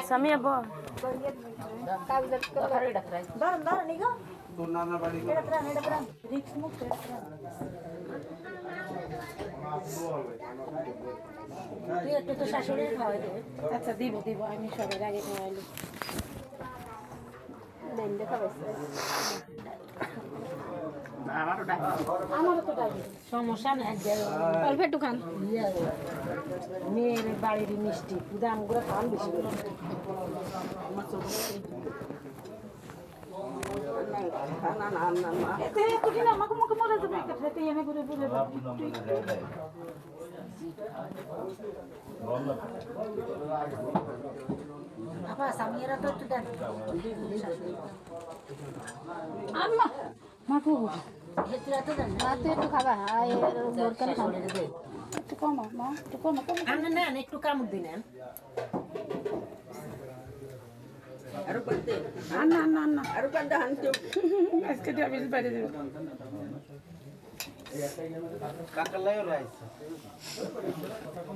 সামিয়া বল তুই একটু তো শাশুড়ি খাওয়াই দেবে। আচ্ছা দিব দিব, আমি সবের আগে খাওয়াইলি সমস্যা নেই, অল্প একটু খান। মেয়ের বাড়ির মিষ্টি দাম করে খান বেশি করে। সামিয়ারা তো একটু দেন মাঠু একটু খাবা একটু কম মা, একটু কম নেন, একটু কামড় দিন আজকে বাইরে দেবে কাকার লাগে